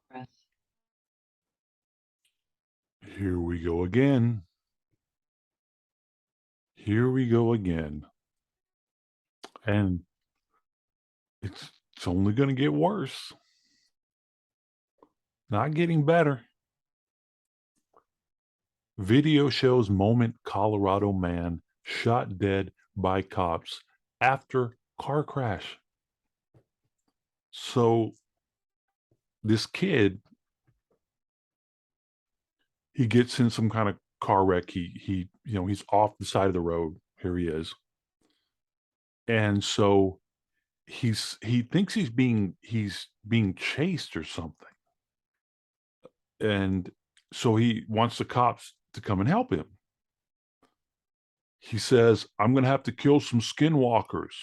breath. Here we go again. Here we go again. And it's only going to get worse. Not getting better. Video shows moment Colorado man shot dead by cops after car crash. So this kid, he gets in some kind of car wreck. He's off the side of the road. Here he is. And so he thinks he's being chased or something. And so he wants the cops to come and help him. He says, I'm going to have to kill some skinwalkers.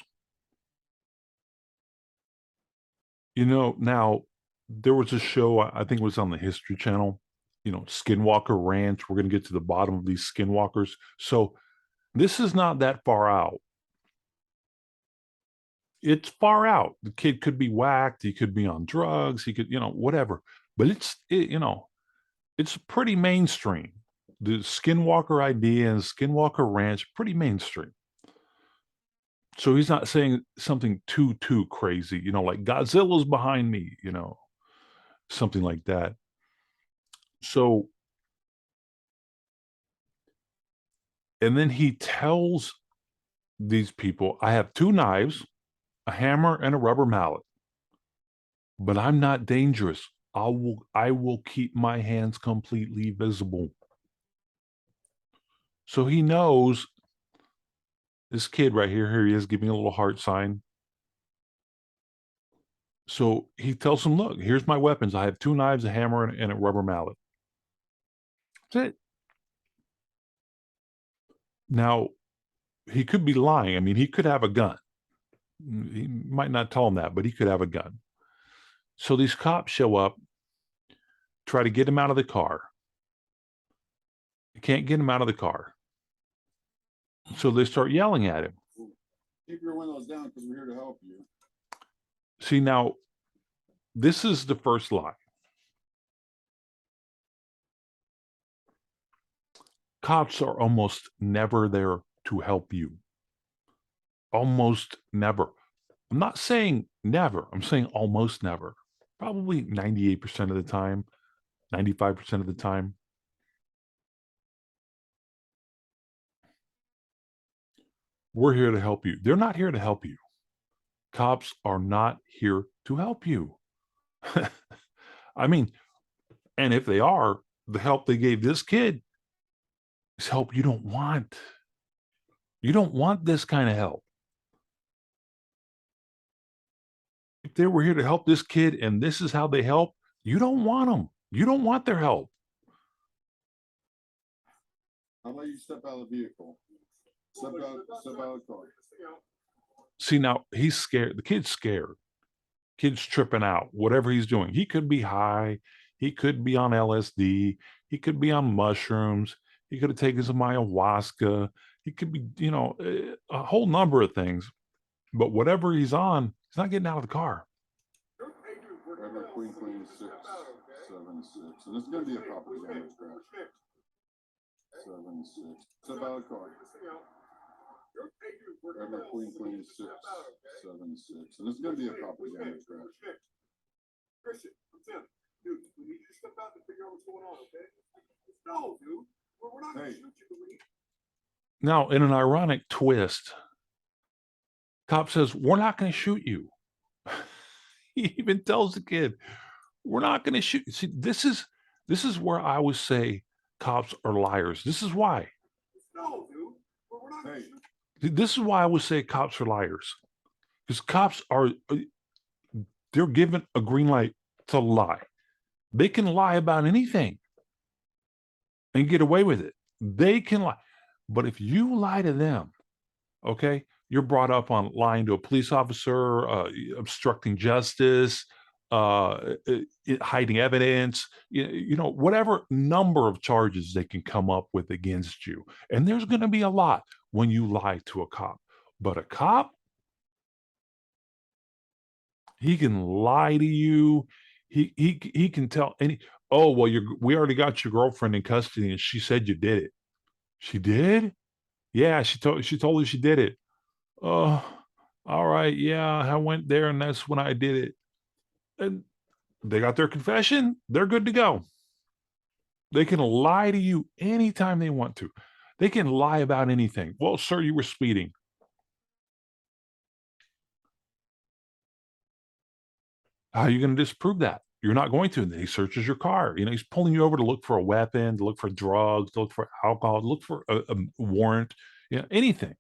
Now there was a show, I think it was on the History Channel, Skinwalker Ranch. We're going to get to the bottom of these skinwalkers. So this is not that far out. It's far out. The kid could be whacked. He could be on drugs. He could, whatever. But it's pretty mainstream. The Skinwalker idea and Skinwalker Ranch, pretty mainstream. So he's not saying something too crazy, like Godzilla's behind me, something like that. So, and then he tells these people, I have two knives, a hammer, and a rubber mallet, but I'm not dangerous. I will keep my hands completely visible. So he knows this kid right here he is giving a little heart sign. So he tells him, look, here's my weapons. I have two knives, a hammer, and a rubber mallet. That's it. Now, he could be lying. I mean, he could have a gun. He might not tell him that, but he could have a gun. So these cops show up, try to get him out of the car. You can't get him out of the car. So they start yelling at him. Keep your windows down because we're here to help you. See, now, this is the first lie. Cops are almost never there to help you. Almost never. I'm not saying never. I'm saying almost never. Probably 98% of the time, 95% of the time. We're here to help you. They're not here to help you. Cops are not here to help you. I mean, and if they are, the help they gave this kid is help you don't want. You don't want this kind of help. If they were here to help this kid and this is how they help, you don't want them. You don't want their help. How about you step out of the vehicle? Step out of the car. See, now he's scared. The kid's scared. Kid's tripping out, whatever he's doing. He could be high. He could be on LSD. He could be on mushrooms. He could have taken some ayahuasca. He could be, a whole number of things. But whatever he's on, he's not getting out of the car. Queen 676. And it's going to be a property damage crash. 76. Step out of the car. Queen 676. And it's going to be a property damage crash. Christian, Tim, dude, we need you to step out and figure out what's going on, okay? No, dude. We're not going to shoot you. Now, in an ironic twist, cop says, we're not going to shoot you. He even tells the kid, we're not going to shoot you. See, this is where I would say cops are liars. This is why. No, dude. We're not going to shoot you. This is why I would say cops are liars. Because cops they're given a green light to lie. They can lie about anything and get away with it. They can lie. But if you lie to them, okay, you're brought up on lying to a police officer, obstructing justice, hiding evidence, whatever number of charges they can come up with against you. And there's going to be a lot when you lie to a cop. But a cop, he can lie to you. He can tell any. Oh well, we already got your girlfriend in custody, and she said you did it. She did? Yeah, she told her she did it. Oh, all right, yeah, I went there, and that's when I did it. And they got their confession. They're good to go. They can lie to you anytime they want to. They can lie about anything. Well, sir, you were speeding. How are you going to disprove that? You're not going to. And then he searches your car. He's pulling you over to look for a weapon, to look for drugs, to look for alcohol, to look for a warrant, anything.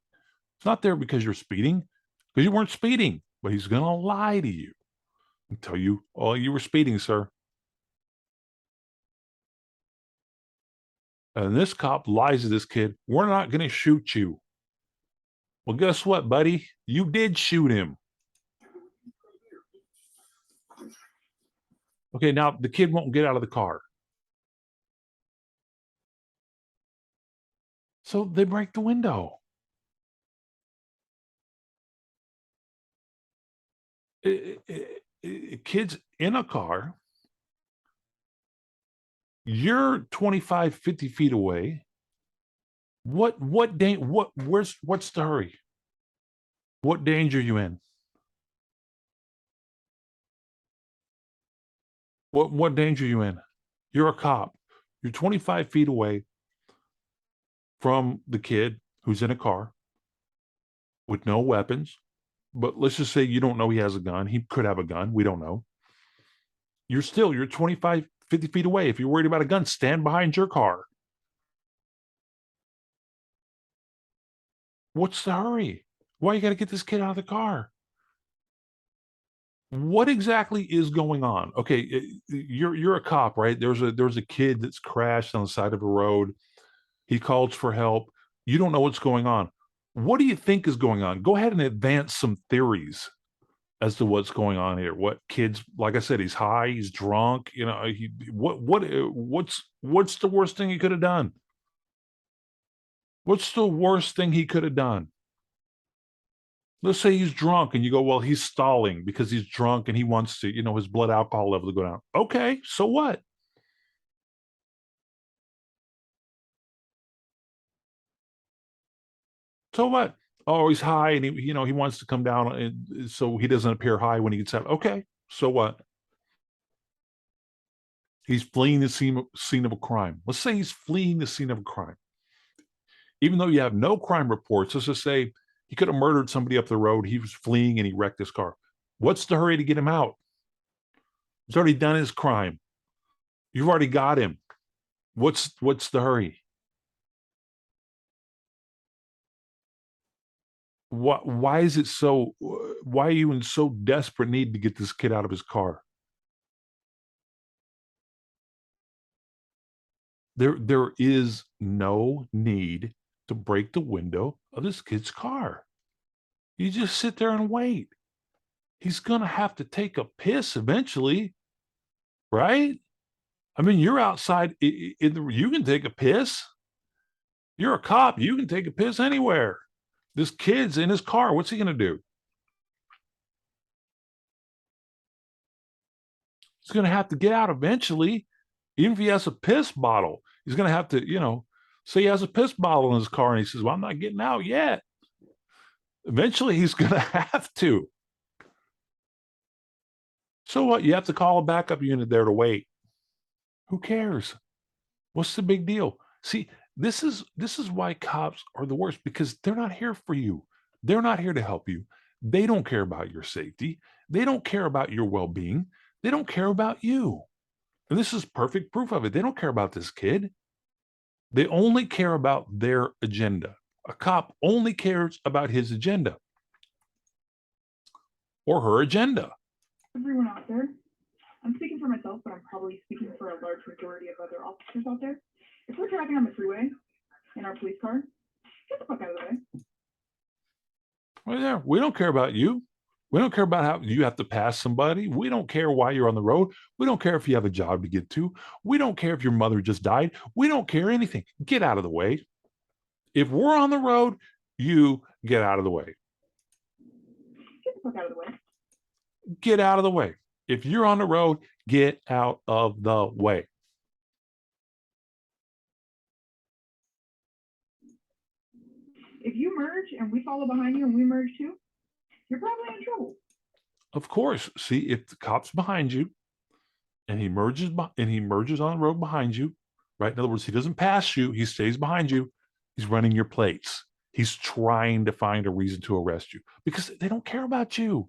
It's not there because you're speeding, because you weren't speeding, but he's going to lie to you and tell you, oh, you were speeding, sir. And this cop lies to this kid, we're not going to shoot you. Well, guess what, buddy? You did shoot him. Okay, now the kid won't get out of the car. So they break the window. Kids in a car, you're 25, 50 feet away. What's the hurry? What danger are you in? What danger are you in? You're a cop. You're 25 feet away from the kid who's in a car with no weapons. But let's just say you don't know he has a gun. He could have a gun. We don't know. You're 25, 50 feet away. If you're worried about a gun, stand behind your car. What's the hurry? Why you got to get this kid out of the car? What exactly is going on? Okay, you're a cop, right? There's a kid that's crashed on the side of a road. He calls for help. You don't know what's going on. What do you think is going on? Go ahead and advance some theories as to what's going on here. What kids, like I said, he's high, he's drunk. What's the worst thing he could have done? What's the worst thing he could have done? Let's say he's drunk and you go, well, he's stalling because he's drunk and he wants to, his blood alcohol level to go down. Okay, so what? So what? Oh, he's high and he wants to come down and so he doesn't appear high when he gets out. Okay, so what? He's fleeing the scene of a crime. Let's say he's fleeing the scene of a crime. Even though you have no crime reports, let's just say he could have murdered somebody up the road. He was fleeing and he wrecked his car. What's the hurry to get him out? He's already done his crime. You've already got him. What's the hurry? Why is it so? Why are you in so desperate need to get this kid out of his car? There is no need to break the window of this kid's car. You just sit there and wait. He's gonna have to take a piss eventually, right? I mean, you're outside you can take a piss. You're a cop. You can take a piss anywhere. This kid's in his car. What's he gonna do? He's gonna have to get out eventually. Even if he has a piss bottle, he's gonna have to, say he has a piss bottle in his car and he says, well, I'm not getting out yet. Eventually he's gonna have to. So what? You have to call a backup unit there to wait. Who cares? What's the big deal? See, this is why cops are the worst, because they're not here for you. They're not here to help you. They don't care about your safety. They don't care about your well-being. They don't care about you. And this is perfect proof of it. They don't care about this kid. They only care about their agenda. A cop only cares about his agenda or her agenda. Everyone out there, I'm speaking for myself, but I'm probably speaking for a large majority of other officers out there. If we're driving on the freeway in our police car, get the fuck out of the way. Well, yeah, we don't care about you. We don't care about how you have to pass somebody. We don't care why you're on the road. We don't care if you have a job to get to. We don't care if your mother just died. We don't care anything. Get out of the way. If we're on the road, you get out of the way. Get the fuck out of the way. Get out of the way. If you're on the road, get out of the way. If you merge and we follow behind you and we merge too, you're probably in trouble. Of course. See, if the cop's behind you and he merges on the road behind you, right? In other words, he doesn't pass you, he stays behind you, he's running your plates. He's trying to find a reason to arrest you because they don't care about you.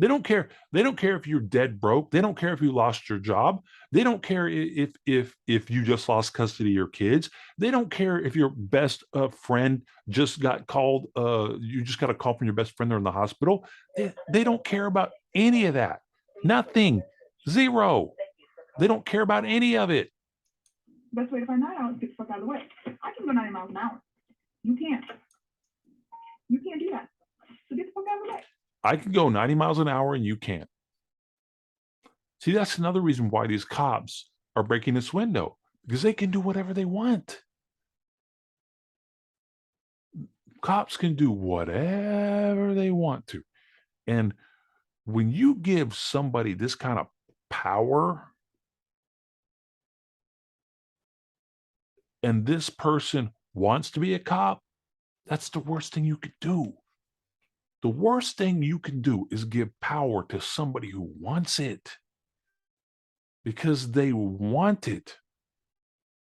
They don't care. They don't care if you're dead broke. They don't care if you lost your job. They don't care if you just lost custody of your kids. They don't care if your best friend just got called. You just got a call from your best friend. They're in the hospital. They don't care about any of that. Nothing. Zero. They don't care about any of it. Best way to find that out is get the fuck out of the way. I can go 90 miles an hour. You can't. You can't do that. So get the fuck out of the way. I can go 90 miles an hour and you can't. See, that's another reason why these cops are breaking this window, because they can do whatever they want. Cops can do whatever they want to. And when you give somebody this kind of power, and this person wants to be a cop, that's the worst thing you could do. The worst thing you can do is give power to somebody who wants it because they want it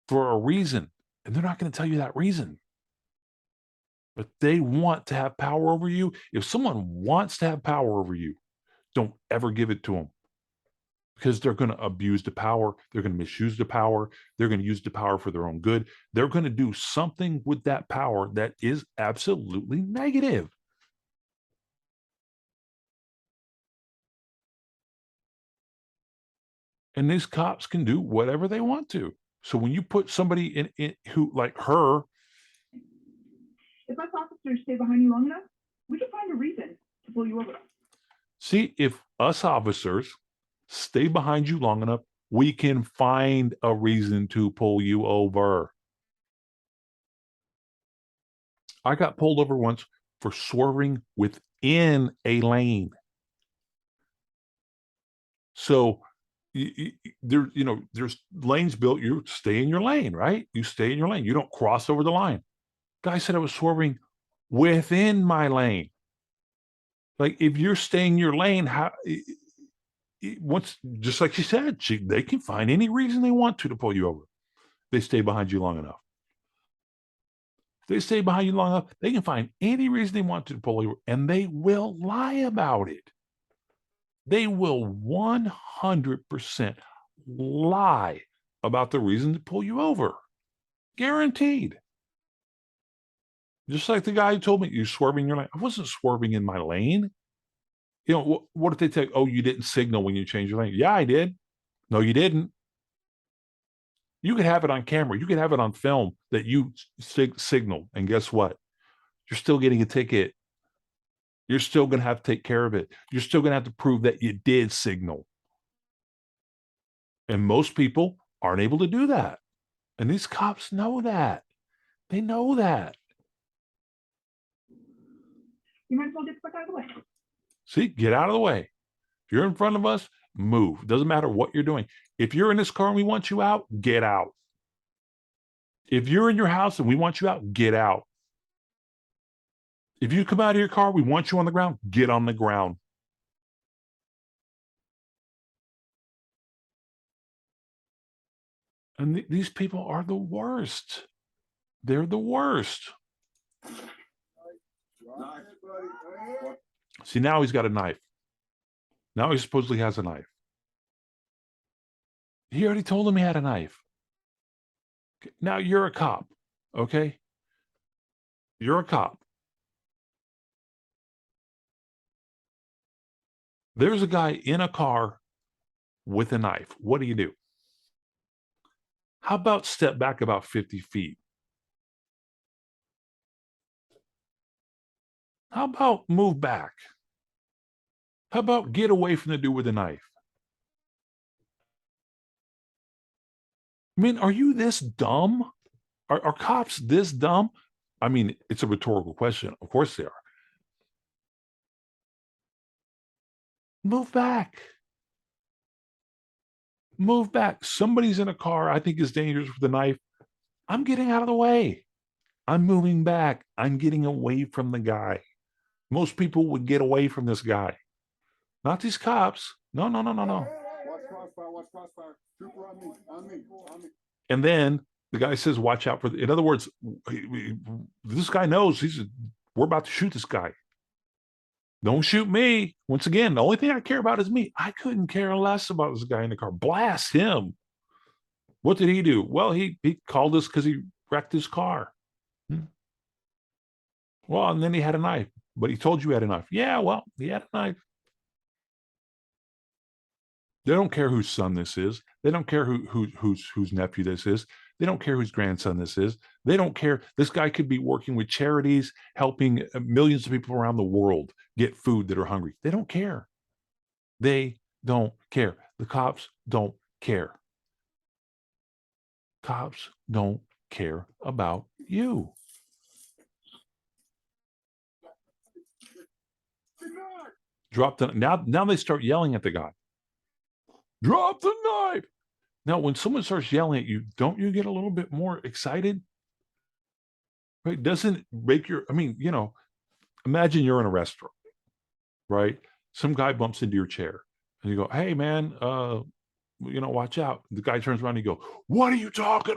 for a reason, and they're not going to tell you that reason. But they want to have power over you. If someone wants to have power over you, don't ever give it to them because they're going to abuse the power. They're going to misuse the power. They're going to use the power for their own good. They're going to do something with that power that is absolutely negative. And these cops can do whatever they want to. So when you put somebody in who like her, if us officers stay behind you long enough, we can find a reason to pull you over. see, if us officers stay behind you long enough, we can find a reason to pull you over. I got pulled over once for swerving within a lane. So there's lanes built. You stay in your lane, right? You stay in your lane. You don't cross over the line. Guy said I was swerving within my lane. Like if you're staying in your lane, how? Once, just like she said, they can find any reason they want to pull you over. They stay behind you long enough. If they stay behind you long enough, they can find any reason they want to pull you over, and they will lie about it. They will 100% lie about the reason to pull you over. Guaranteed. Just like the guy who told me, you're swerving in your lane. I wasn't swerving in my lane. You know, what if they tell you, oh, you didn't signal when you changed your lane? Yeah, I did. No, you didn't. You could have it on camera. You could have it on film that you signaled. And guess what? You're still getting a ticket. You're still going to have to take care of it. You're still going to have to prove that you did signal. And most people aren't able to do that. And these cops know that. They know that. You might as well get the fuck out of the way. See, get out of the way. If you're in front of us, move. Doesn't matter what you're doing. If you're in this car and we want you out, get out. If you're in your house and we want you out, get out. If you come out of your car, we want you on the ground, get on the ground. And these people are the worst. They're the worst. See, now he's got a knife. Now he supposedly has a knife. He already told him he had a knife. Okay. Now you're a cop, okay? You're a cop. There's a guy in a car with a knife. What do? How about step back about 50 feet? How about move back? How about get away from the dude with the knife? I mean, are you this dumb? Are cops this dumb? I mean, it's a rhetorical question. Of course they are. Move back. Move back. Somebody's in a car I think is dangerous with a knife. I'm getting out of the way. I'm moving back. I'm getting away from the guy. Most people would get away from this guy. Not these cops. No, no, no, no, no. Watch crossfire, watch crossfire. Trooper on me, on me, on me. And then the guy says, watch out for in other words, this guy knows we're about to shoot this guy. Don't shoot me. Once again, the only thing I care about is me. I couldn't care less about this guy in the car. Blast him. What did he do? Well, he called us because he wrecked his car. Well, and then he had a knife, but he told you he had a knife. Yeah, well, he had a knife. They don't care whose son this is. They don't care whose nephew this is. They don't care whose grandson this is. They don't care. This guy could be working with charities, helping millions of people around the world get food that are hungry. They don't care. They don't care. The cops don't care. Cops don't care about you. Drop the now they start yelling at the guy. Drop the knife. Now, when someone starts yelling at you, don't you get a little bit more excited? Right? Doesn't make your, I mean, imagine you're in a restaurant, right? Some guy bumps into your chair and you go, hey man, watch out. The guy turns around and you go, what are you talking?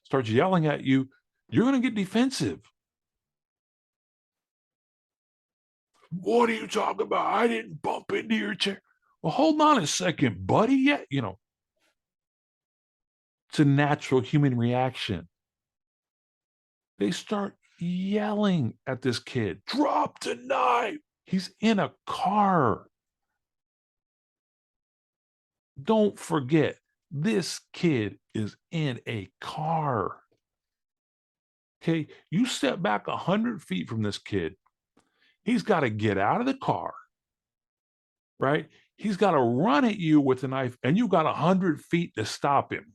Starts yelling at you, you're going to get defensive. What are you talking about? I didn't bump into your chair. Well, hold on a second, buddy. Yeah, it's a natural human reaction. They start yelling at this kid. Drop the knife. He's in a car. Don't forget, this kid is in a car. Okay, you step back 100 feet from this kid. He's got to get out of the car, right? He's got to run at you with a knife, and you got 100 feet to stop him.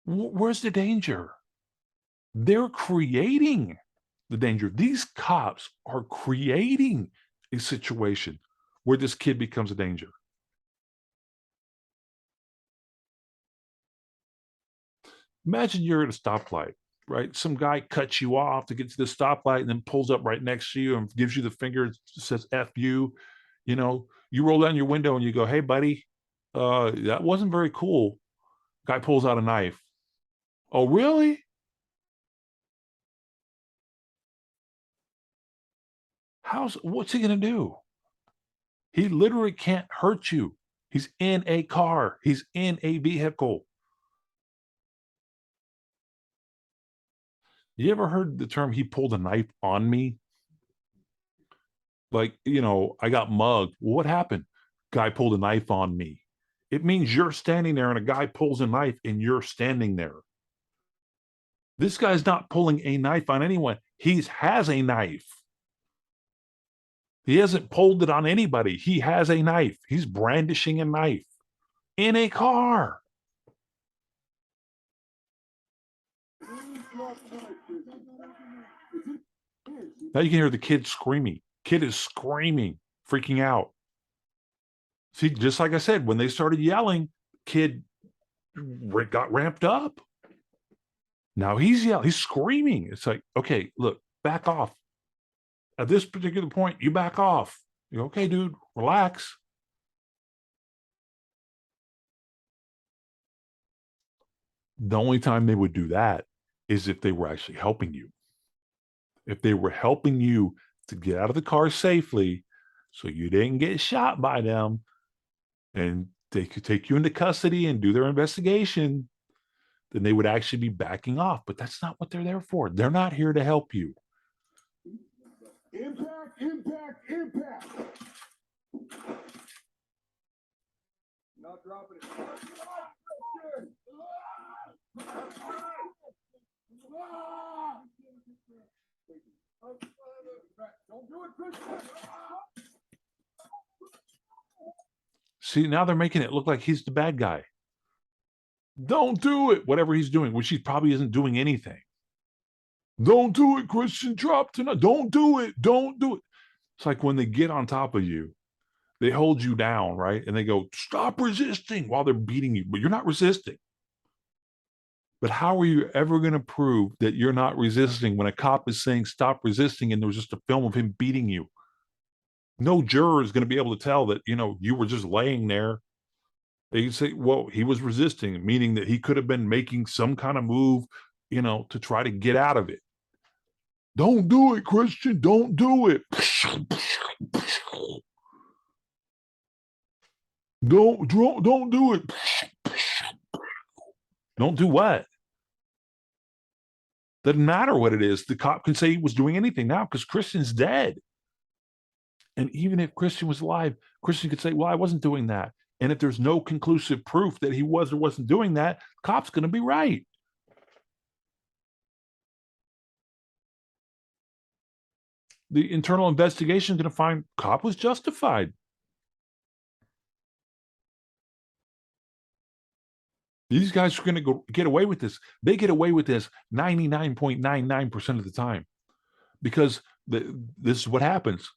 Where's the danger? They're creating the danger. These cops are creating a situation where this kid becomes a danger. Imagine you're at a stoplight, right? Some guy cuts you off to get to the stoplight and then pulls up right next to you and gives you the finger, says F you. You roll down your window and you go, hey, buddy, that wasn't very cool. Guy pulls out a knife. Oh, really? What's he going to do? He literally can't hurt you. He's in a car. He's in a vehicle. You ever heard the term, he pulled a knife on me? Like, I got mugged. Well, what happened? Guy pulled a knife on me. It means you're standing there and a guy pulls a knife and you're standing there. This guy's not pulling a knife on anyone. He has a knife. He hasn't pulled it on anybody. He has a knife. He's brandishing a knife in a car. Now you can hear the kid screaming. Kid is screaming, freaking out. See, just like I said, when they started yelling, kid got ramped up. Now he's yelling, he's screaming. It's like, okay, look, back off. At this particular point, you back off. You go, okay, dude, relax. The only time they would do that is if they were actually helping you. If they were helping you to get out of the car safely so you didn't get shot by them and they could take you into custody and do their investigation, then they would actually be backing off. But that's not what they're there for. They're not here to help you. Impact, impact, impact. Not dropping it. Don't do it, Chris. See, now they're making it look like he's the bad guy. Don't do it, whatever he's doing, which he probably isn't doing anything. Don't do it, Christian. Drop tonight. Don't do it. Don't do it. It's like when they get on top of you, they hold you down, right? And they go, stop resisting while they're beating you, but you're not resisting. But how are you ever going to prove that you're not resisting when a cop is saying stop resisting and there's just a film of him beating you? No juror is going to be able to tell that, you were just laying there. They can say, well, he was resisting, meaning that he could have been making some kind of move, to try to get out of it. Don't do it, Christian. Don't do it. Don't do it. Don't do what? Doesn't matter what it is. The cop can say he was doing anything now because Christian's dead. And even if Christian was alive, Christian could say, well, I wasn't doing that. And if there's no conclusive proof that he was or wasn't doing that, the cop's going to be right. The internal investigation is going to find cop was justified. These guys are going to get away with this. They get away with this 99.99% of the time because this is what happens.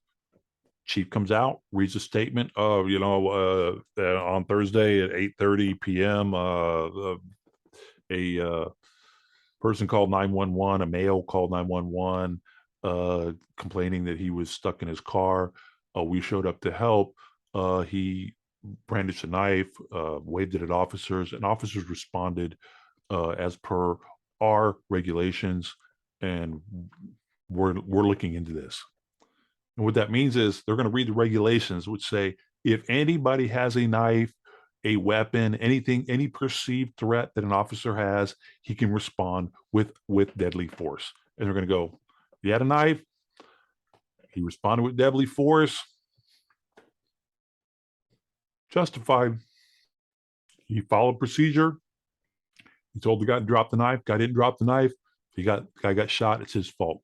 Chief comes out, reads a statement of, on Thursday at 8:30 p.m., a person called 911, a male called 911, complaining that he was stuck in his car. We showed up to help. He brandished a knife, waved it at officers, and officers responded as per our regulations, and we're looking into this. And what that means is they're going to read the regulations, which say if anybody has a knife, a weapon, anything, any perceived threat that an officer has, he can respond with deadly force. And they're going to go, he had a knife, he responded with deadly force, justified. He followed procedure. He told the guy to drop the knife. Guy didn't drop the knife. Guy got shot. It's his fault.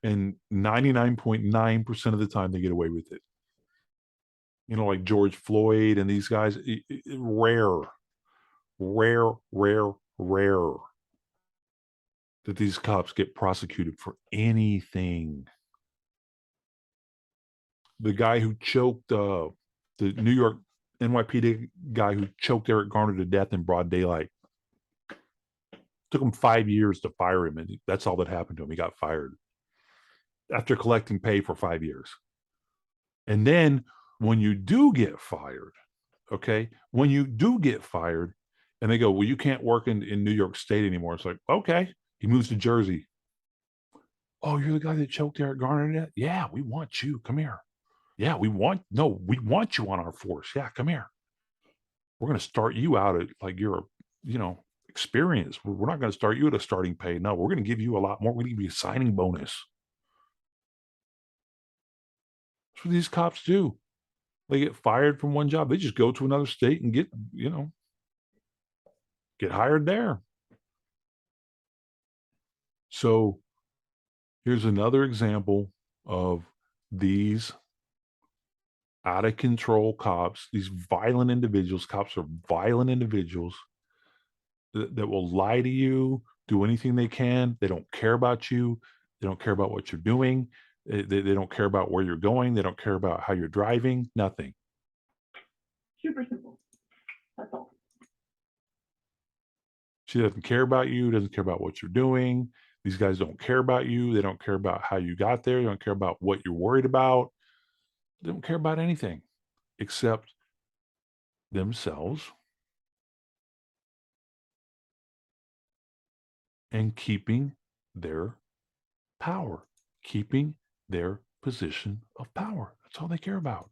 And 99.9% of the time they get away with it. Like George Floyd and these guys, rare that these cops get prosecuted for anything. The guy who choked the New York NYPD guy who choked Eric Garner to death in broad daylight. Took him 5 years to fire him, and that's all that happened to him. He got fired after collecting pay for 5 years. And then when you do get fired, when you do get fired, and they go, well, you can't work in New York State anymore. It's like, okay. He moves to Jersey. Oh, you're the guy that choked Eric Garner to death? Yeah, we want you. Come here. Yeah, we want you on our force. Yeah, come here. We're going to start you out at like you're, experience. We're not going to start you at a starting pay. No, we're going to give you a lot more. We're going to give you a signing bonus. That's what these cops do. They get fired from one job. They just go to another state and get hired there. So here's another example of these out of control cops, these violent individuals. Cops are violent individuals that will lie to you, do anything they can. They don't care about you. They don't care about what you're doing. They don't care about where you're going. They don't care about how you're driving. Nothing. Super simple. That's all. She doesn't care about you, doesn't care about what you're doing. These guys don't care about you. They don't care about how you got there. They don't care about what you're worried about. They don't care about anything except themselves and keeping their power, keeping their position of power. That's all they care about.